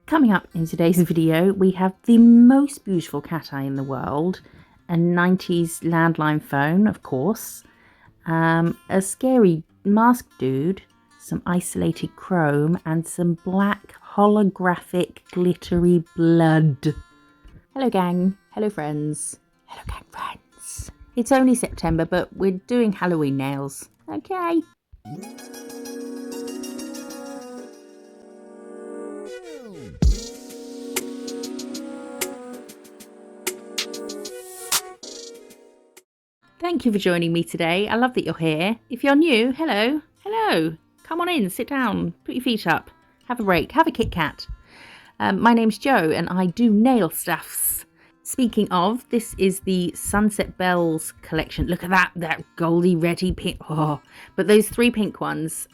Coming up in today's video, we have the most beautiful Cateye in the world, a 90s landline phone, of course, a scary masked dude, some isolated chrome, and some black holographic glittery blood. Hello gang, hello friends, hello gang friends. It's only September, but we're doing Halloween nails, okay? Thank you for joining me today. I love that you're here. If you're new, hello. Hello. Come on in, sit down, put your feet up, have a break, have a Kit Kat. My name's Jo and I do nail stuffs. Speaking of, this is the Sunset Bells collection. Look at that goldy reddy pink. Oh, but those three pink ones,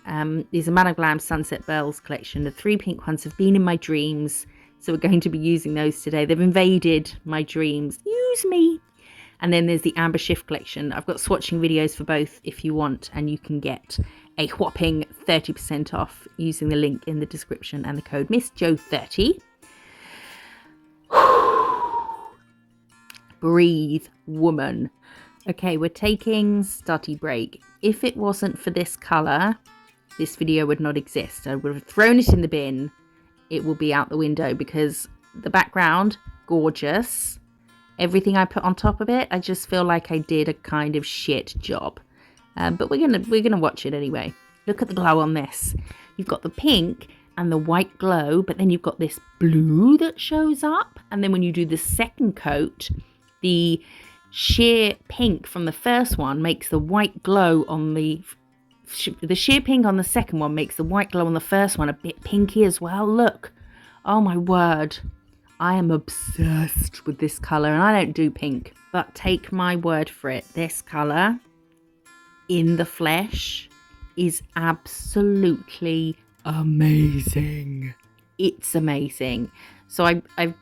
these are Madame Glam's Sunset Bells collection. The three pink ones have been in my dreams. So we're going to be using those today. They've invaded my dreams. Use me. And then there's the Amber Shift collection. I've got swatching videos for both if you want, and you can get a whopping 30% off using the link in the description and the code MISSJO30. Breathe, woman. Okay, we're taking study break. If it wasn't for this colour, this video would not exist. I would have thrown it in the bin. It will be out the window because the background, gorgeous. Everything I put on top of it, I just feel like I did a kind of shit job. But we're gonna watch it anyway. Look at the glow on this. You've got the pink and the white glow, but then you've got this blue that shows up. And then when you do the second coat, the sheer pink from the first one makes the white glow on the sheer pink on the second one makes the white glow on the first one a bit pinky as well. Look. Oh my word. I am obsessed with this colour and I don't do pink, but take my word for it, this colour in the flesh is absolutely amazing. It's amazing. So I've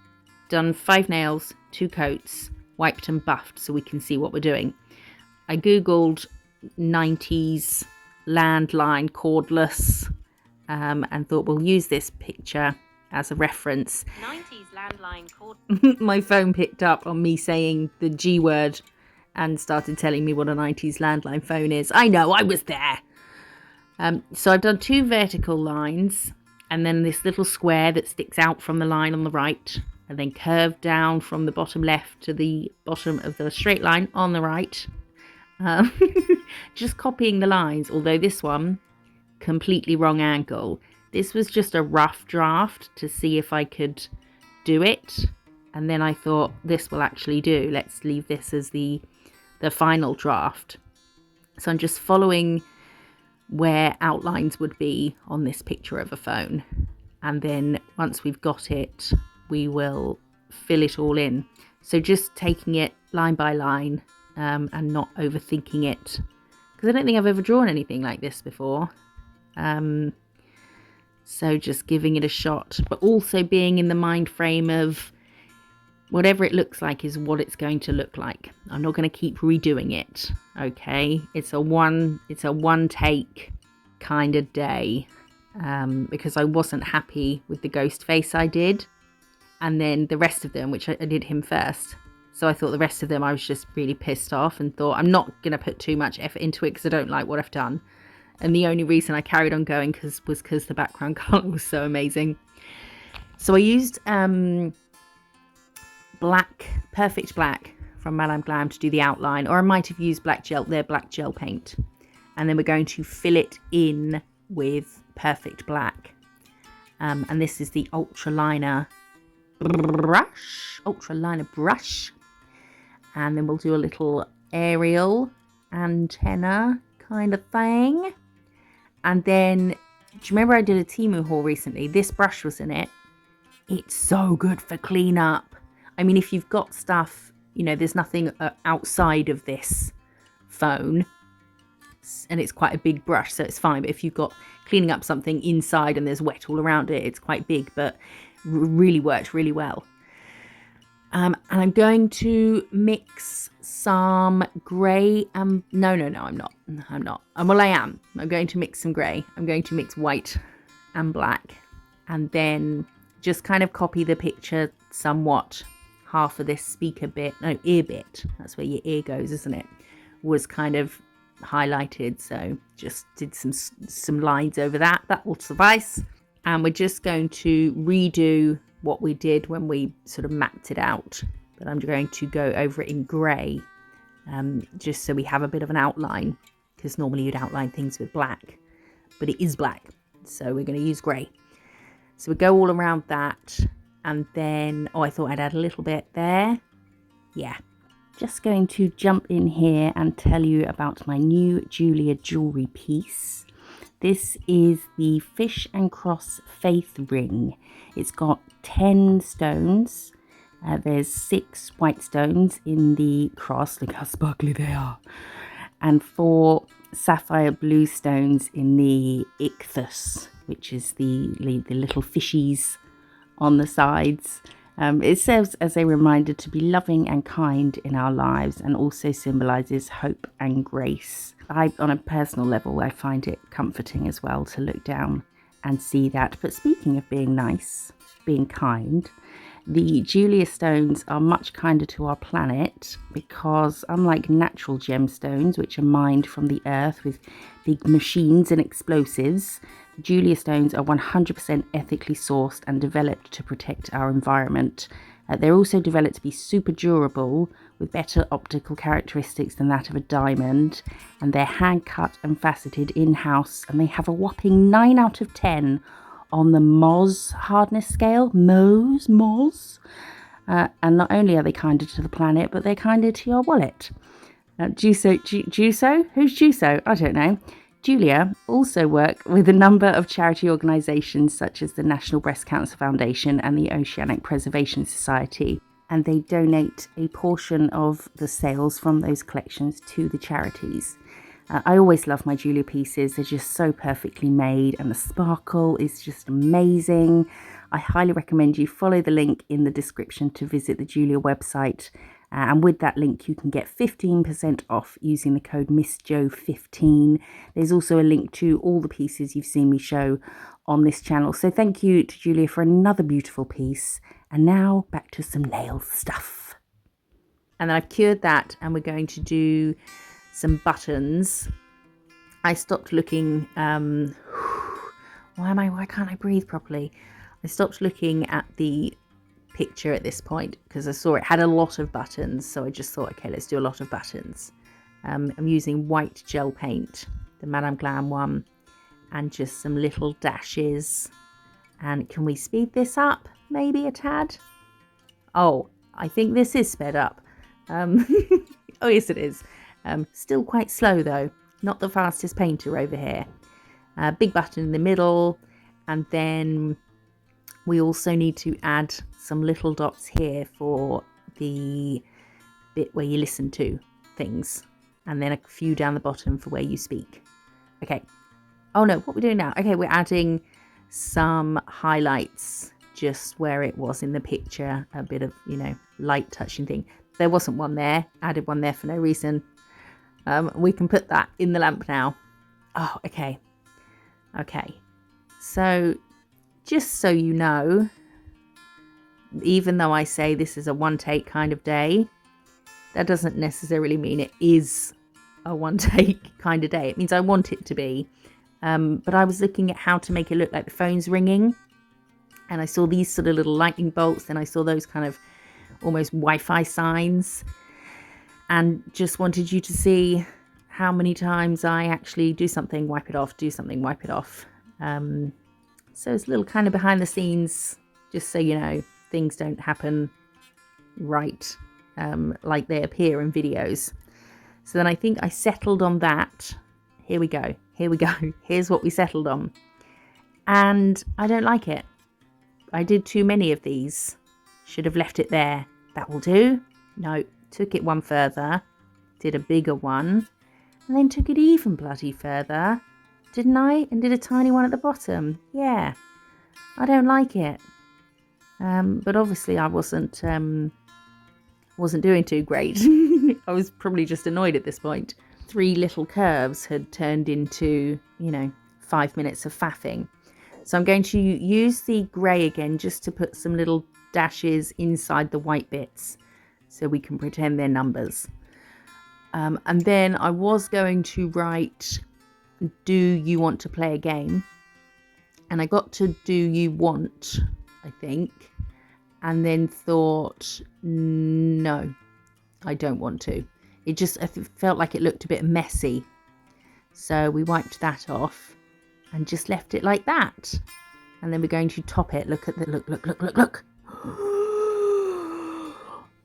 done 5 nails, 2 coats, wiped and buffed so we can see what we're doing. I googled 90s landline cordless and thought we'll use this picture as a reference. 90s landline cord. My phone picked up on me saying the G word and started telling me what a 90s landline phone is. I know, I was there. So I've done 2 vertical lines and then this little square that sticks out from the line on the right and then curved down from the bottom left to the bottom of the straight line on the right. Just copying the lines, although this one, completely wrong angle. This was just a rough draft to see if I could do it. And then I thought this will actually do. Let's leave this as the final draft. So I'm just following where outlines would be on this picture of a phone. And then once we've got it, we will fill it all in. So just taking it line by line and not overthinking it. Because I don't think I've ever drawn anything like this before. So just giving it a shot, but also being in the mind frame of whatever it looks like is what it's going to look like. I'm not going to keep redoing it. Okay. It's a one take kind of day. Because I wasn't happy with the Ghostface I did. And then the rest of them, which I did him first. So I thought the rest of them, I was just really pissed off and thought I'm not going to put too much effort into it because I don't like what I've done. And the only reason I carried on going was because the background colour was so amazing. So I used Perfect Black from Madame Glam to do the outline. Or I might have used their black gel paint. And then we're going to fill it in with Perfect Black. And this is the Ultraliner brush. And then we'll do a little aerial antenna kind of thing. And then, do you remember I did a Temu haul recently? This brush was in it. It's so good for cleanup. I mean, if you've got stuff, you know, there's nothing outside of this phone. And it's quite a big brush, so it's fine. But if you've got cleaning up something inside and there's wet all around it, it's quite big, but really worked really well. And I'm going to mix some grey and... No, I'm not. Well, I am. I'm going to mix some grey. I'm going to mix white and black. And then just kind of copy the picture somewhat. Half of this ear bit, that's where your ear goes, isn't it, was kind of highlighted. So just did some lines over that. That will suffice. And we're just going to redo what we did when we sort of mapped it out. But I'm going to go over it in grey, just so we have a bit of an outline, because normally you'd outline things with black, but it is black. So we're going to use grey. So we go all around that. And then, I thought I'd add a little bit there. Yeah. Just going to jump in here and tell you about my new Julia jewellery piece. This is the Fish and Cross Faith Ring. It's got 10 stones. There's 6 white stones in the cross. Look how sparkly they are. And 4 sapphire blue stones in the ichthus, which is the little fishies on the sides. It serves as a reminder to be loving and kind in our lives, and also symbolises hope and grace. On a personal level, I find it comforting as well to look down and see that. But speaking of being nice, being kind, the Julia stones are much kinder to our planet, because unlike natural gemstones, which are mined from the earth with big machines and explosives, Julia stones are 100% ethically sourced and developed to protect our environment. They're also developed to be super durable, with better optical characteristics than that of a diamond, and they're hand cut and faceted in-house, and they have a whopping 9 out of 10 on the MOS hardness scale. MOS. And not only are they kinder to the planet, but they're kinder to your wallet. Juso? Who's Juso? I don't know. Julia also work with a number of charity organisations such as the National Breast Cancer Foundation and the Oceanic Preservation Society, and they donate a portion of the sales from those collections to the charities. I always love my Julia pieces. They're just so perfectly made, and the sparkle is just amazing. I highly recommend you follow the link in the description to visit the Julia website. And with that link, you can get 15% off using the code MISSJO15. There's also a link to all the pieces you've seen me show on this channel. So thank you to Julia for another beautiful piece. And now back to some nail stuff. And then I've cured that, and we're going to do some buttons. I stopped looking. Why can't I breathe properly? I stopped looking at the picture at this point because I saw it had a lot of buttons, so I just thought, okay, let's do a lot of buttons. I'm using white gel paint, the Madame Glam one, and just some little dashes. And can we speed this up maybe a tad? Oh, I think this is sped up. Oh yes, it is. Still quite slow though, not the fastest painter over here. Big button in the middle, and then we also need to add some little dots here for the bit where you listen to things, and then a few down the bottom for where you speak. Okay. Oh no, what we're doing now? Okay, we're adding some highlights just where it was in the picture, a bit of, light touching thing. There wasn't one there, added one there for no reason. We can put that in the lamp now. Oh, okay. Okay. So, just so you know, even though I say this is a one take kind of day, that doesn't necessarily mean it is a one take kind of day. It means I want it to be. But I was looking at how to make it look like the phone's ringing, and I saw these sort of little lightning bolts, and I saw those kind of almost Wi-Fi signs, and just wanted you to see how many times I actually do something, wipe it off, do something, wipe it off. So it's a little kind of behind the scenes, just so you know, things don't happen right like they appear in videos. So then I think I settled on that. Here we go. Here's what we settled on. And I don't like it. I did too many of these. Should have left it there. That will do. No, took it one further. Did a bigger one. And then took it even bloody further. Didn't I? And did a tiny one at the bottom. Yeah. I don't like it. But obviously I wasn't doing too great. I was probably just annoyed at this point. 3 little curves had turned into, 5 minutes of faffing. So I'm going to use the grey again just to put some little dashes inside the white bits so we can pretend they're numbers. And then I was going to write, do you want to play a game? And I got to do you want, I think, and then thought, no, I don't want to. I felt like it looked a bit messy. So we wiped that off and just left it like that. And then we're going to top it. Look at the look.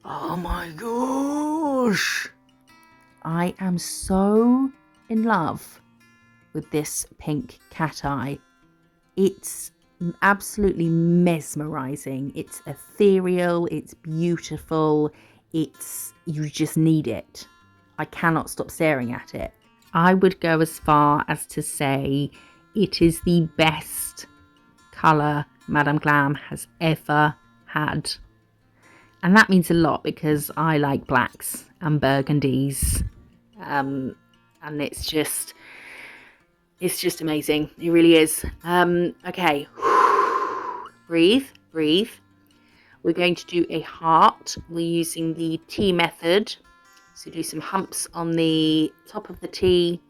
Oh my gosh. I am so in love with this pink cat eye. It's absolutely mesmerizing. It's ethereal. It's beautiful. You just need it. I cannot stop staring at it. I would go as far as to say it is the best colour Madame Glam has ever had. And that means a lot because I like blacks and burgundies. And it's just amazing. It really is. Okay. Breathe. We're going to do a heart. We're using the T method. So do some humps on the top of the T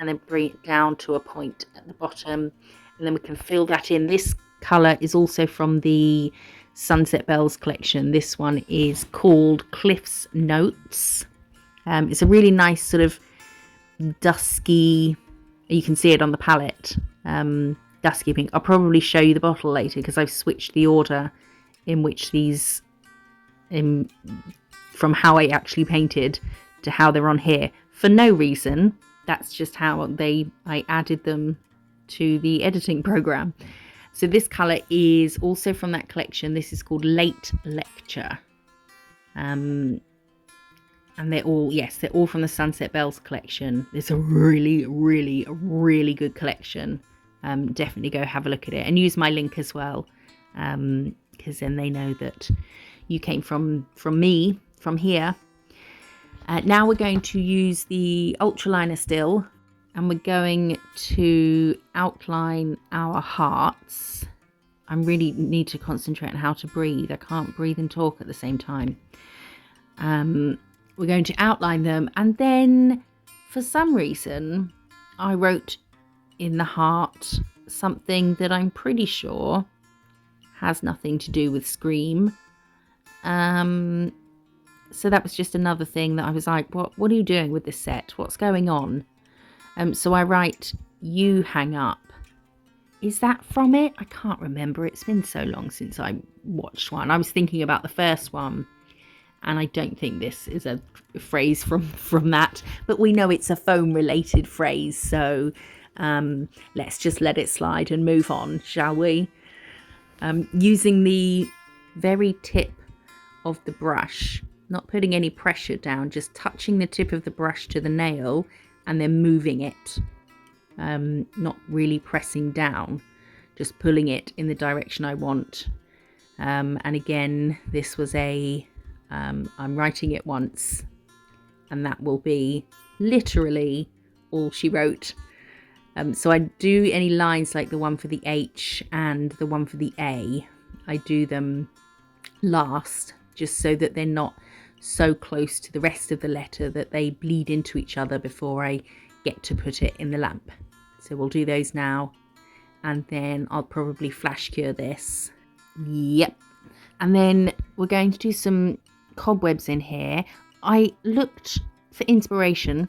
and then bring it down to a point at the bottom. And then we can fill that in. This colour is also from the Sunset Bells collection. This one is called Cliff's Notes. It's a really nice sort of dusky, you can see it on the palette, dusky pink. I'll probably show you the bottle later because I've switched the order in which these, from how I actually painted to how they're on here. For no reason. That's just how I added them to the editing program. So this colour is also from that collection. This is called Late Lecture. And they're all from the Sunset Bells collection. It's a really, really, really good collection. Definitely go have a look at it and use my link as well. Because then they know that you came from me, from here. Now we're going to use the ultraliner still, and we're going to outline our hearts. I really need to concentrate on how to breathe. I can't breathe and talk at the same time. We're going to outline them, and then for some reason I wrote in the heart something that I'm pretty sure has nothing to do with Scream. So that was just another thing that I was like, what are you doing with this set? What's going on? So I write, you hang up. Is that from it? I can't remember. It's been so long since I watched one. I was thinking about the first one, and I don't think this is a phrase from that, but we know it's a foam related phrase. So let's just let it slide and move on, shall we? Using the very tip of the brush, not putting any pressure down, just touching the tip of the brush to the nail and then moving it, not really pressing down, just pulling it in the direction I want. And again, this was I'm writing it once, and that will be literally all she wrote. So I do any lines like the one for the H and the one for the A, I do them last, just so that they're not so close to the rest of the letter that they bleed into each other before I get to put it in the lamp. So we'll do those now, and then I'll probably flash cure this. Yep. And then we're going to do some cobwebs in here. I looked for inspiration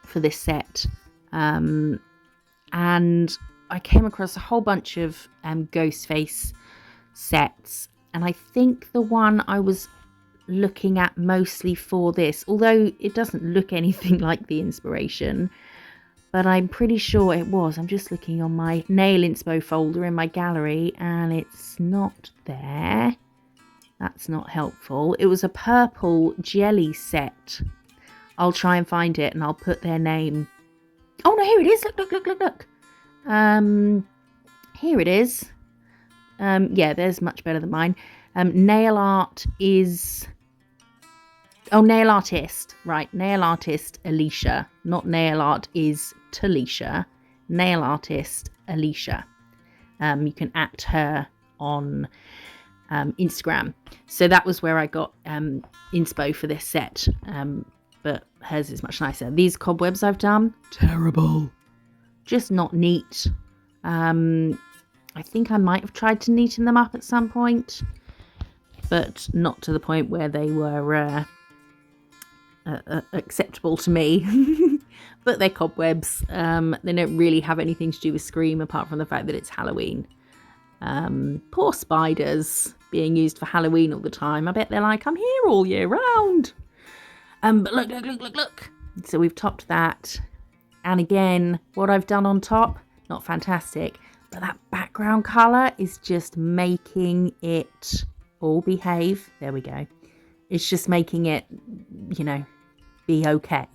for this set, and I came across a whole bunch of Ghostface sets, and I think the one I was looking at mostly for this, although it doesn't look anything like the inspiration, but I'm pretty sure it was. I'm just looking on my nail inspo folder in my gallery and it's not there. That's not helpful. It was a purple jelly set. I'll try and find it and I'll put their name. Oh no, here it is. Look. Here it is. Yeah, there's much better than mine. Nail art is... Oh, nail artist. Right, nail artist Alicia. Not nail art is Talisha. Nail artist Alicia. You can @ her on Instagram. So that was where I got inspo for this set. But hers is much nicer. These cobwebs I've done, terrible. Just not neat. I think I might have tried to neaten them up at some point, but not to the point where they were acceptable to me. But they're cobwebs. They don't really have anything to do with Scream apart from the fact that it's Halloween. Poor spiders being used for Halloween all the time. I bet they're like, I'm here all year round. But look. So we've topped that. And again, what I've done on top, not fantastic. But that background colour is just making it all behave. There we go. It's just making it, be okay.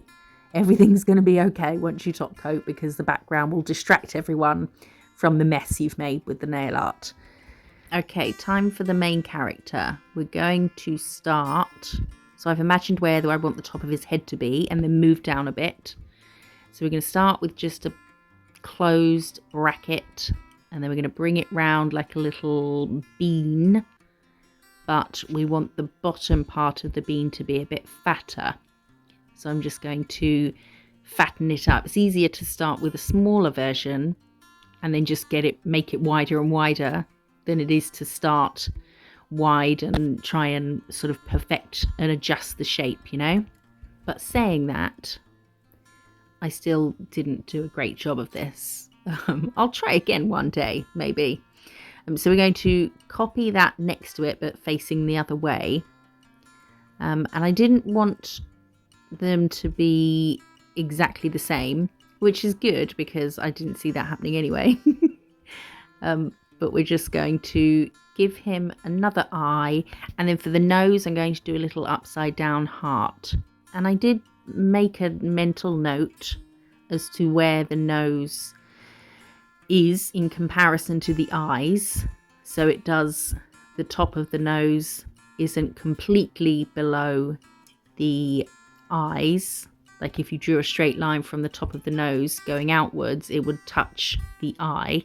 Everything's going to be okay once you top coat, because the background will distract everyone from the mess you've made with the nail art. Okay, time for the main character. We're going to start. So I've imagined where I want the top of his head to be and then move down a bit. So we're going to start with just a closed bracket, and then we're going to bring it round like a little bean, but we want the bottom part of the bean to be a bit fatter. So I'm just going to fatten it up. It's easier to start with a smaller version and then just make it wider and wider than it is to start wide and try and sort of perfect and adjust the shape, But saying that, I still didn't do a great job of this. I'll try again one day, maybe. So we're going to copy that next to it, but facing the other way. And I didn't want them to be exactly the same, which is good because I didn't see that happening anyway. But we're just going to give him another eye, and then for the nose I'm going to do a little upside down heart. And I did make a mental note as to where the nose is in comparison to the eyes. So it does, the top of the nose isn't completely below the eyes. Like if you drew a straight line from the top of the nose going outwards, it would touch the eye,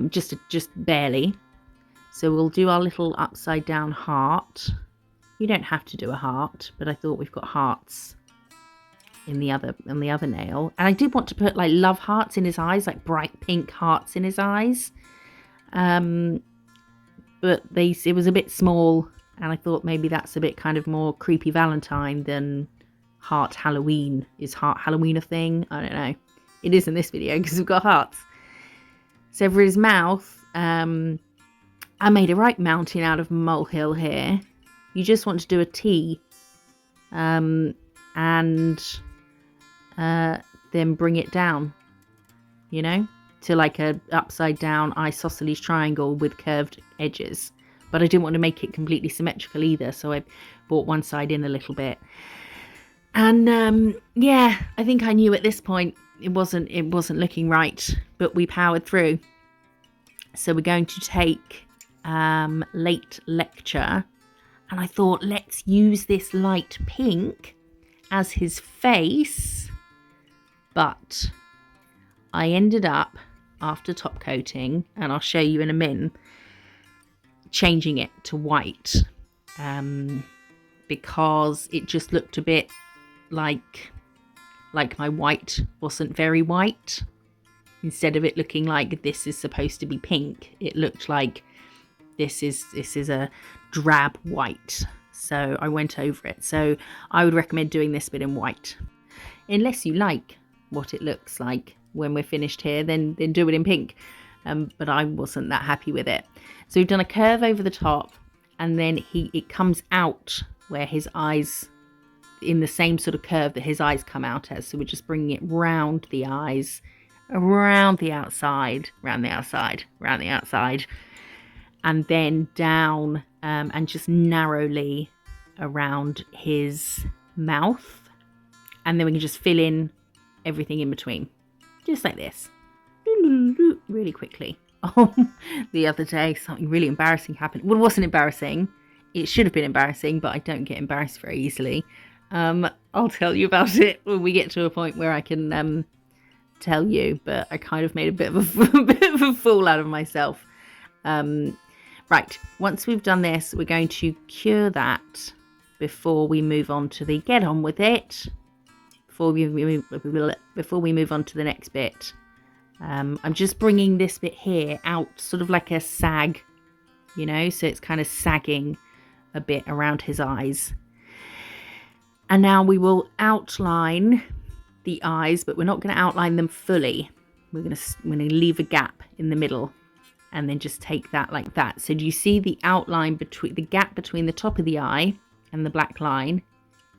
just barely. So we'll do our little upside down heart. You don't have to do a heart, but I thought we've got hearts in the other nail, and I did want to put like love hearts in his eyes, like bright pink hearts in his eyes, but it was a bit small, and I thought maybe that's a bit kind of more creepy Valentine than heart Halloween. Is heart Halloween a thing? I don't know. It is in this video because we've got hearts. So for his mouth, I made a right mountain out of molehill here. You just want to do a T, and then bring it down, to like a upside down isosceles triangle with curved edges. But I didn't want to make it completely symmetrical either, so I brought one side in a little bit. And yeah, I think I knew at this point it wasn't looking right, but we powered through. So we're going to take Late Lecture, and I thought, let's use this light pink as his face. But I ended up, after top coating, and I'll show you in a min, changing it to white, because it just looked a bit like my white wasn't very white. Instead of it looking like this is supposed to be pink, it looked like this is a drab white. So I went over it. So I would recommend doing this bit in white. Unless you like what it looks like when we're finished here, then do it in pink. But I wasn't that happy with it. So we've done a curve over the top, and then it comes out where his eyes, in the same sort of curve that his eyes come out as. So we're just bringing it round the eyes, around the outside, round the outside, round the outside, and then down and just narrowly around his mouth. And then we can just fill in everything in between, just like this, really quickly. Oh, the other day something really embarrassing happened. Well, it wasn't embarrassing. It should have been embarrassing, but I don't get embarrassed very easily. I'll tell you about it when we get to a point where I can tell you, but I kind of made a bit of a, bit of a fool out of myself. Right, once we've done this, we're going to cure that before we move on to the get on with it. Before we move on to the next bit. I'm just bringing this bit here out sort of like a sag, you know, so it's kind of sagging a bit around his eyes. And now we will outline the eyes, but we're not going to outline them fully. We're going to leave a gap in the middle and then just take that like that. So do you see the outline between the gap between the top of the eye and the black line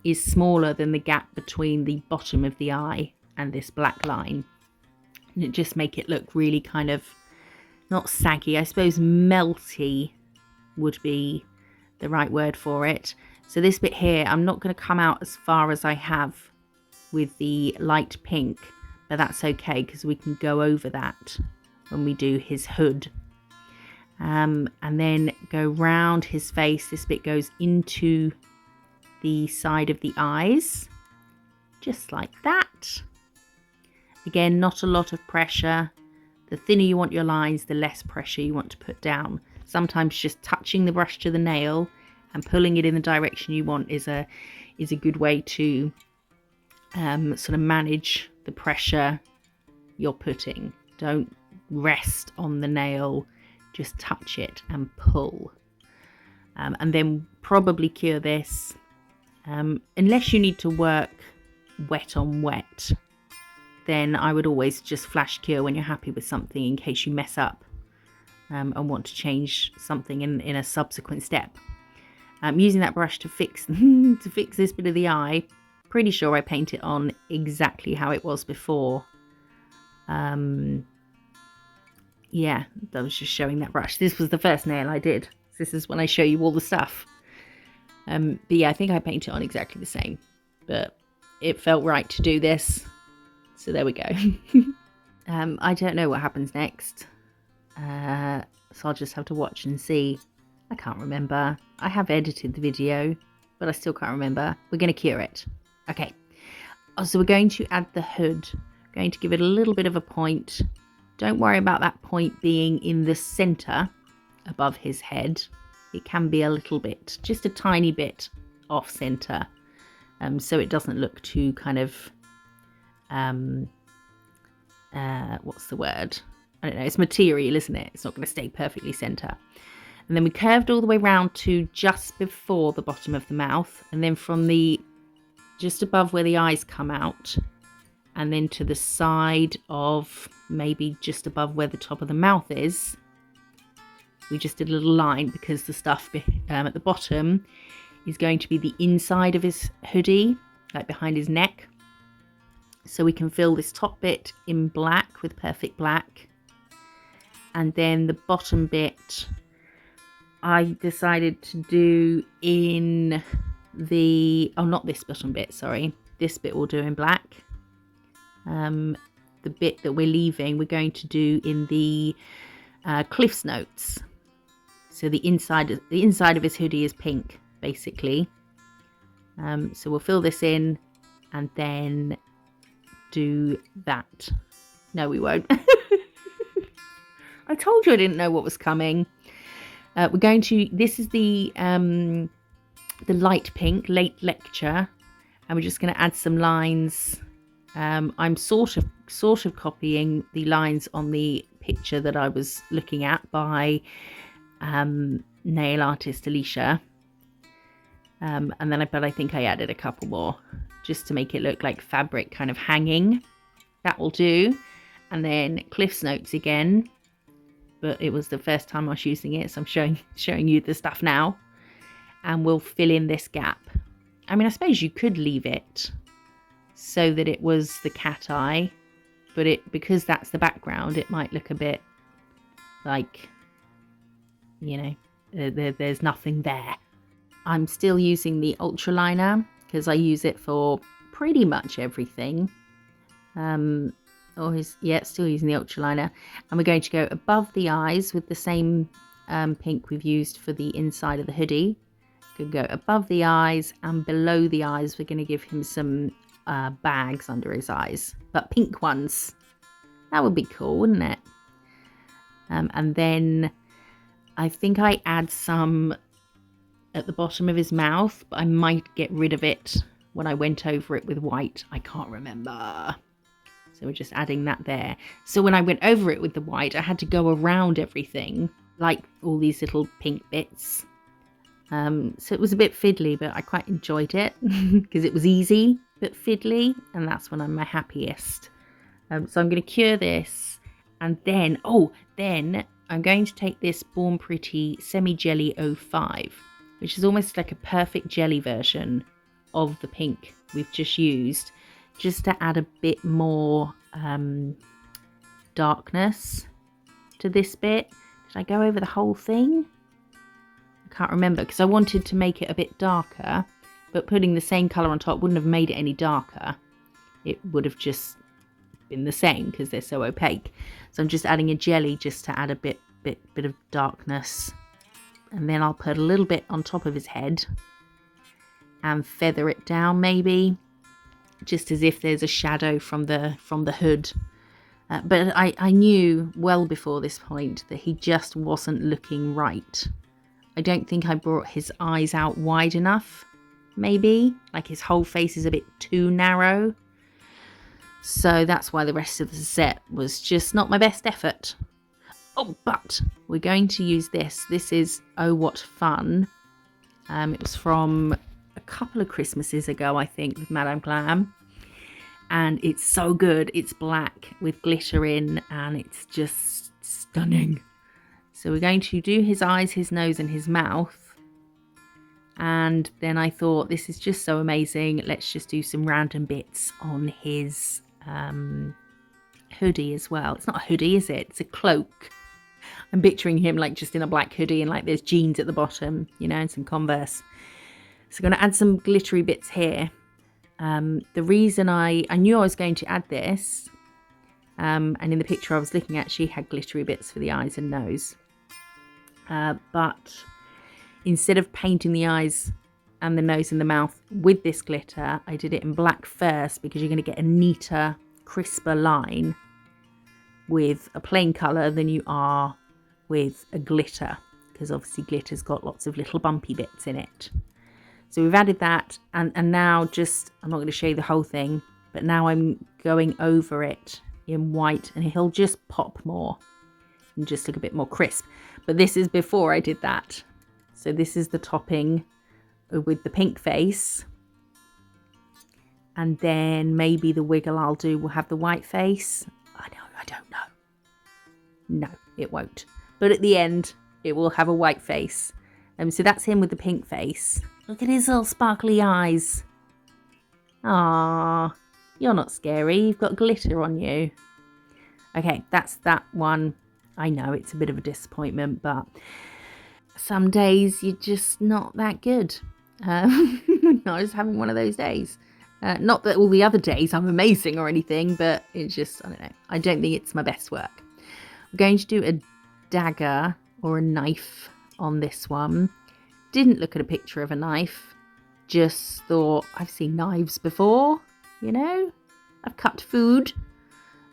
is smaller than the gap between the bottom of the eye and this black line? And it just make it look really kind of not saggy, I suppose melty would be the right word for it. So this bit here, I'm not going to come out as far as I have with the light pink, but that's okay because we can go over that when we do his hood. And then go round his face. This bit goes into the side of the eyes, just like that. Again, not a lot of pressure. The thinner you want your lines, the less pressure you want to put down. Sometimes just touching the brush to the nail and pulling it in the direction you want is a good way to sort of manage the pressure you're putting. Don't rest on the nail, just touch it and pull. And then probably cure this, unless you need to work wet on wet, then I would always just flash cure when you're happy with something in case you mess up and want to change something in a subsequent step. Using that brush to fix this bit of the eye, pretty sure I paint it on exactly how it was before. Yeah, I was just showing that brush. This was the first nail I did. This is when I show you all the stuff. But yeah, I think I paint it on exactly the same, but it felt right to do this. So there we go. I don't know what happens next. So I'll just have to watch and see. I can't remember. I have edited the video, but I still can't remember. We're going to cure it. Okay. So we're going to add the hood. Going to give it a little bit of a point. Don't worry about that point being in the center above his head. It can be a little bit, just a tiny bit off center. So it doesn't look too kind of, what's the word? I don't know, it's material, isn't it? It's not going to stay perfectly center. And then we curved all the way around to just before the bottom of the mouth. And then from the, just above where the eyes come out, and then to the side of maybe just above where the top of the mouth is, we just did a little line because the stuff at the bottom is going to be the inside of his hoodie, like behind his neck. So we can fill this top bit in black with perfect black. And then the bottom bit, I decided to do in the, oh, not this bottom bit, sorry. This bit we'll do in black. The bit that we're leaving, we're going to do in the Cliff's Notes. So the inside of his hoodie is pink, basically. So we'll fill this in and then do that. No, we won't. I told you I didn't know what was coming. We're going to, this is the light pink, late lecture, and we're just going to add some lines. I'm sort of copying the lines on the picture that I was looking at by nail artist Alicia. But I think I added a couple more just to make it look like fabric kind of hanging. That will do. And then Cliff's Notes again, but it was the first time I was using it, so I'm showing you the stuff now. And we'll fill in this gap. I mean, I suppose you could leave it so that it was the cat eye, but because that's the background, it might look a bit like, you know, there's nothing there. I'm still using the ultraliner because I use it for pretty much everything. Still using the ultraliner, and we're going to go above the eyes with the same pink we've used for the inside of the hoodie. Going to go above the eyes, and below the eyes we're going to give him some bags under his eyes, but pink ones. That would be cool, wouldn't it? And then I think I add some at the bottom of his mouth, but I might get rid of it when I went over it with white. I can't remember. So we're just adding that there. So when I went over it with the white, I had to go around everything, like all these little pink bits. So it was a bit fiddly, but I quite enjoyed it because it was easy but fiddly, and that's when I'm my happiest. So I'm going to cure this, and then, then I'm going to take this Born Pretty Semi Jelly 05, which is almost like a perfect jelly version of the pink we've just used, just to add a bit more darkness to this bit. Did I go over the whole thing? I can't remember, because I wanted to make it a bit darker, but putting the same colour on top wouldn't have made it any darker. It would have just been the same because they're so opaque. So I'm just adding a jelly just to add a bit of darkness. And then I'll put a little bit on top of his head and feather it down, maybe, just as if there's a shadow from the hood. But I knew well before this point that he just wasn't looking right. I don't think I brought his eyes out wide enough, maybe. Like his whole face is a bit too narrow. So that's why the rest of the set was just not my best effort. Oh, but we're going to use this. This is Oh What Fun. It was from a couple of Christmases ago, I think, with Madame Glam. And it's so good. It's black with glitter in, and it's just stunning. So we're going to do his eyes, his nose, and his mouth. And then I thought, this is just so amazing. Let's just do some random bits on his hoodie as well. It's not a hoodie, is it? It's a cloak. I'm picturing him like just in a black hoodie, and like there's jeans at the bottom, you know, and some Converse. So I'm going to add some glittery bits here. The reason I knew I was going to add this, and in the picture I was looking at, she had glittery bits for the eyes and nose. But instead of painting the eyes and the nose and the mouth with this glitter, I did it in black first, because you're going to get a neater, crisper line with a plain colour than you are with a glitter, because obviously glitter's got lots of little bumpy bits in it. So we've added that, and now just, I'm not going to show you the whole thing, but now I'm going over it in white, and he'll just pop more and just look a bit more crisp. But this is before I did that. So this is the topping with the pink face. And then maybe the wiggle I'll do will have the white face. I don't know. No, it won't. But at the end, it will have a white face. So that's him with the pink face. Look at his little sparkly eyes. Ah, you're not scary. You've got glitter on you. Okay, that's that one. I know it's a bit of a disappointment, but some days you're just not that good. I was having one of those days. Not that all the other days I'm amazing or anything, but it's just, I don't know. I don't think it's my best work. I'm going to do a dagger or a knife on this one. Didn't look at a picture of a knife. Just thought, I've seen knives before, you know. I've cut food.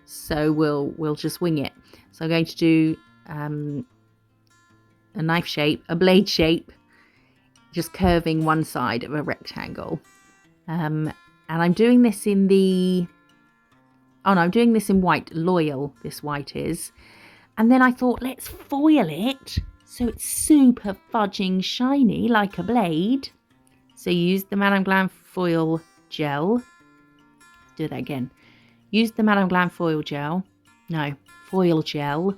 So we'll just wing it. So I'm going to do a knife shape, a blade shape, just curving one side of a rectangle. And I'm doing this in the... Oh no, I'm doing this in white. Loyal, this white is. And then I thought, let's foil it so it's super fudging shiny like a blade. So use the Madame Glam foil gel. Let's do that again. Use the Madame Glam foil gel. No, foil gel.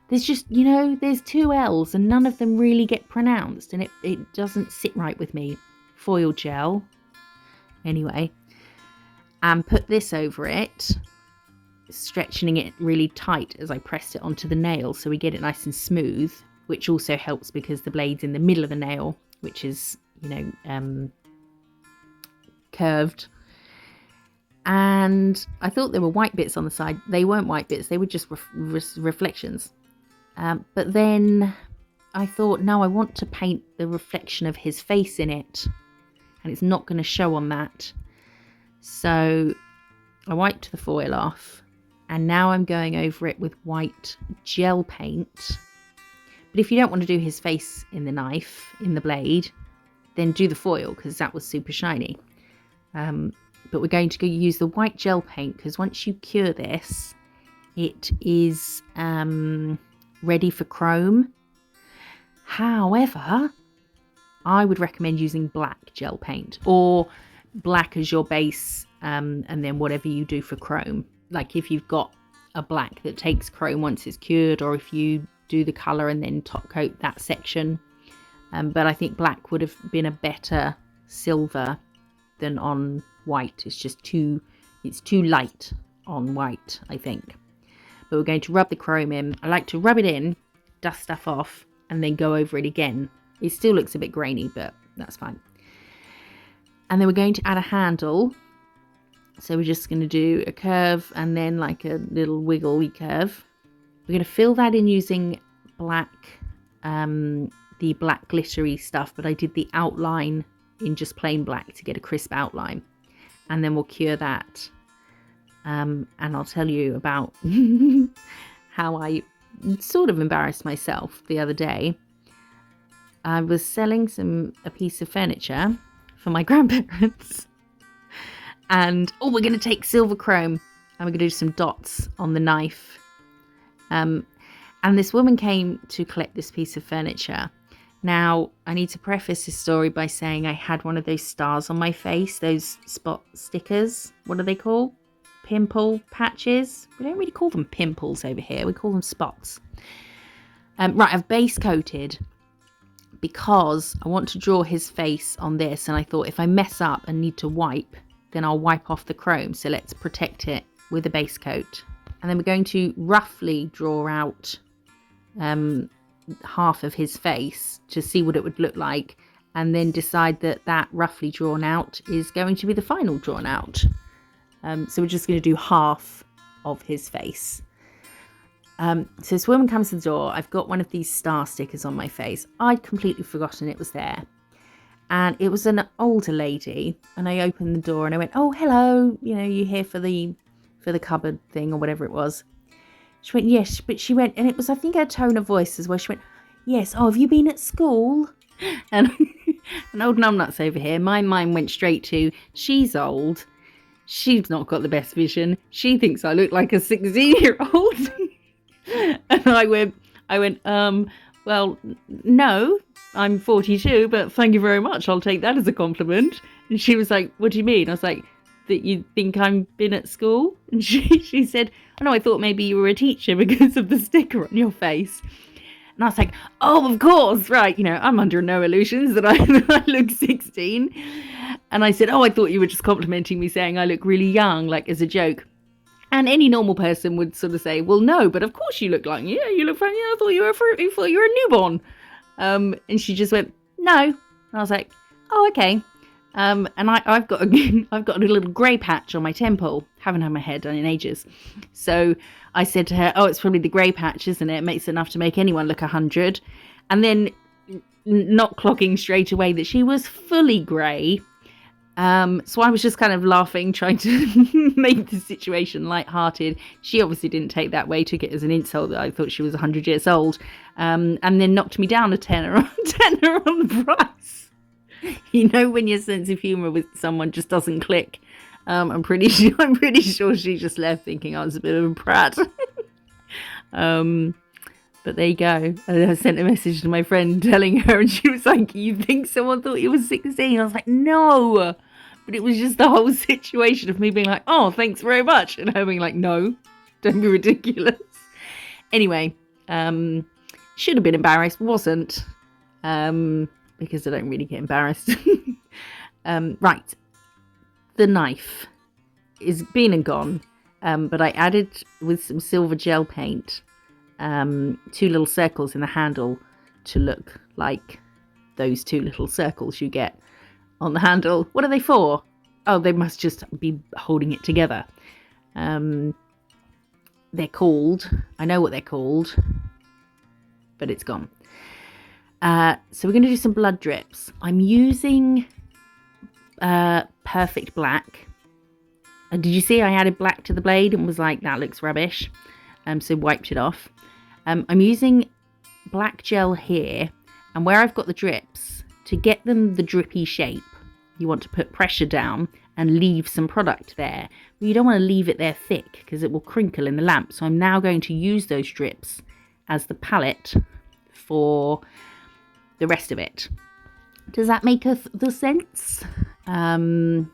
There's just, you know, there's two L's and none of them really get pronounced, and it doesn't sit right with me. Foil gel. Anyway. And put this over it, stretching it really tight as I pressed it onto the nail so we get it nice and smooth, which also helps because the blade's in the middle of the nail, which is, you know, curved. And I thought there were white bits on the side. They weren't white bits. They were just reflections. But then I thought, no, I want to paint the reflection of his face in it. And it's not going to show on that. So I wiped the foil off And now I'm going over it with white gel paint. But if you don't want to do his face in the knife, in the blade, then do the foil, because that was super shiny. But we're going to use the white gel paint, because once you cure this, it is ready for chrome. However, I would recommend using black gel paint, or black as your base, and then whatever you do for chrome. Like if you've got a black that takes chrome once it's cured, or if you do the colour and then top coat that section. But I think black would have been a better silver than on white. It's too light on white, I think. But we're going to rub the chrome in. I like to rub it in, dust stuff off, and then go over it again. It still looks a bit grainy, but that's fine. And then we're going to add a handle. So we're just going to do a curve and then like a little wiggly curve. We're going to fill that in using black, the black glittery stuff, but I did the outline in just plain black to get a crisp outline. And then we'll cure that. And I'll tell you about how I sort of embarrassed myself the other day. I was selling a piece of furniture for my grandparents. And, we're going to take silver chrome and we're going to do some dots on the knife. And this woman came to collect this piece of furniture. Now, I need to preface this story by saying I had one of those stars on my face, those spot stickers. What are they called? Pimple patches? We don't really call them pimples over here. We call them spots. Right, I've base coated because I want to draw his face on this. And I thought if I mess up and need to wipe, then I'll wipe off the chrome. So let's protect it with a base coat. And then we're going to roughly draw out half of his face to see what it would look like. And then decide that roughly drawn out is going to be the final drawn out. So we're just going to do half of his face. So this woman comes to the door. I've got one of these star stickers on my face. I'd completely forgotten it was there. And it was an older lady. And I opened the door and I went, "Oh, hello. You know, you here for the cupboard thing," or whatever it was. She went, "Yes." But she went, and it was, I think, her tone of voice as well. She went, "Yes. Oh, have you been at school?" And an old numbnuts over here. My mind went straight to, she's old. She's not got the best vision. She thinks I look like a 16-year-old. And I went, well, no, I'm 42, but thank you very much. I'll take that as a compliment. And she was like, "What do you mean?" I was like, "That you think I've been at school?" And she said, "Oh, no, I thought maybe you were a teacher because of the sticker on your face." And I was like, "Oh, of course, right. You know, I'm under no illusions that I look 16. And I said, "Oh, I thought you were just complimenting me, saying I look really young, like as a joke." And any normal person would sort of say, "Well, no, but of course you look like, yeah, you look fine. Yeah, I thought you were a newborn." And she just went, "No." And I was like, "Oh, okay." And I've got a little grey patch on my temple. Haven't had my hair done in ages. So I said to her, "Oh, it's probably the grey patch, isn't it? It makes enough to make anyone look 100. And then not clocking straight away that she was fully grey. So I was just kind of laughing, trying to make the situation lighthearted. She obviously didn't take that way, took it as an insult that I thought she was 100 years old, and then knocked me down a tenner on the price. You know, when your sense of humour with someone just doesn't click. I'm pretty sure she just left thinking I was a bit of a brat. But there you go. I sent a message to my friend telling her, and she was like, "You think someone thought you were 16? I was like, "No." But it was just the whole situation of me being like, "Oh, thanks very much." And her being like, "No, don't be ridiculous." Anyway, should have been embarrassed. Wasn't. Because I don't really get embarrassed. Right. The knife is been and gone. But I added with some silver gel paint 2 little circles in the handle to look like those 2 little circles you get on the handle. What are they for? Oh, they must just be holding it together. They're called, I know what they're called, but it's gone. So we're going to do some blood drips. I'm using Perfect Black. Did you see I added black to the blade and was like, that looks rubbish? So wiped it off. I'm using black gel here, and where I've got the drips, to get them the drippy shape, you want to put pressure down and leave some product there. But you don't want to leave it there thick because it will crinkle in the lamp. So I'm now going to use those drips as the palette for the rest of it. Does that make the sense? And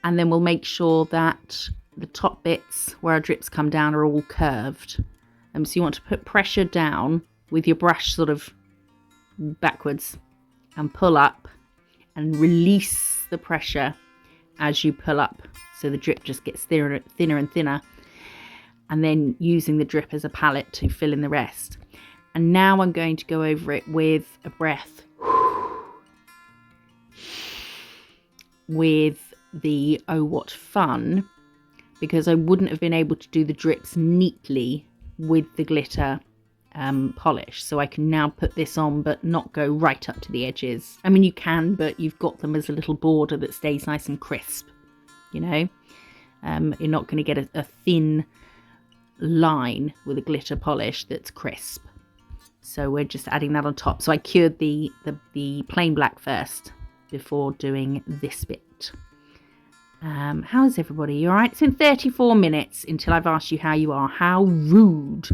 then we'll make sure that the top bits where our drips come down are all curved. So you want to put pressure down with your brush sort of backwards and pull up and release the pressure as you pull up, so the drip just gets thinner and thinner, and then using the drip as a palette to fill in the rest. And now I'm going to go over it with a breath with the Oh What Fun, because I wouldn't have been able to do the drips neatly with the glitter polish. So I can now put this on but not go right up to the edges. I mean, you can, but you've got them as a little border that stays nice and crisp, you know. You're not going to get a thin line with a glitter polish that's crisp. So we're just adding that on top. So I cured the plain black first before doing this bit. How's everybody? You all right? It's been 34 minutes until I've asked you how you are. How rude.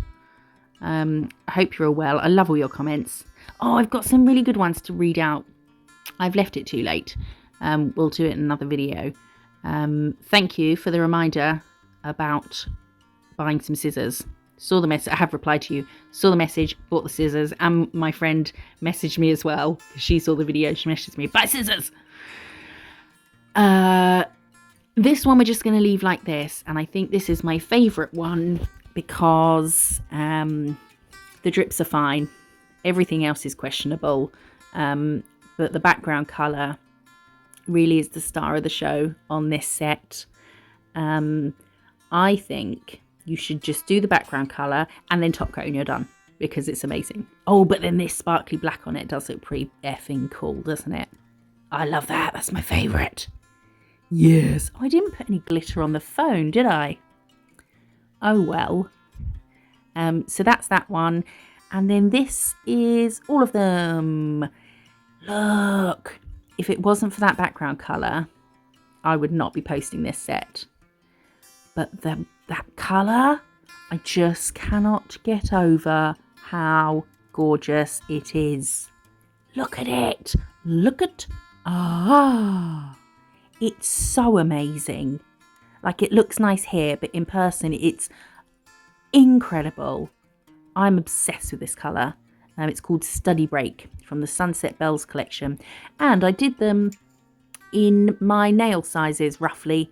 I hope you're all well. I love all your comments. Oh, I've got some really good ones to read out. I've left it too late. We'll do it in another video. Thank you for the reminder about buying some scissors. Saw the message. I have replied to you. Saw the message, bought the scissors, and my friend messaged me as well. She saw the video. She messaged me, buy scissors. This one we're just going to leave like this, and I think this is my favourite one because the drips are fine. Everything else is questionable, but the background colour really is the star of the show on this set. I think you should just do the background colour and then top coat and you're done, because it's amazing. Oh, but then this sparkly black on it does look pretty effing cool, doesn't it? I love that. That's my favourite. Yes. Oh, I didn't put any glitter on the phone, did I? Oh, well. So that's that one. And then this is all of them. Look. If it wasn't for that background colour, I would not be posting this set. But that colour, I just cannot get over how gorgeous it is. Look at it. Look at... Ah. It's so amazing. Like, it looks nice here, but in person, it's incredible. I'm obsessed with this colour. It's called Study Break from the Sunset Bells collection. And I did them in my nail sizes, roughly,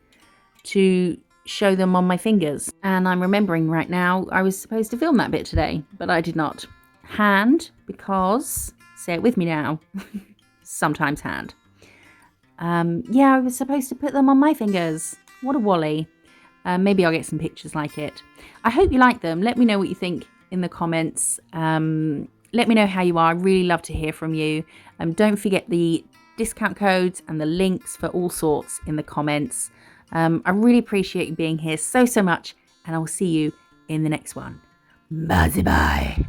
to show them on my fingers. And I'm remembering right now, I was supposed to film that bit today, but I did not. Hand, because, say it with me now, sometimes hand. Yeah, I was supposed to put them on my fingers. What a wally. Maybe I'll get some pictures like it. I hope you like them. Let me know what you think in the comments. Let me know how you are. I really love to hear from you. Don't forget the discount codes and the links for all sorts in the comments. I really appreciate you being here so much, and I will see you in the next one. Bye-bye.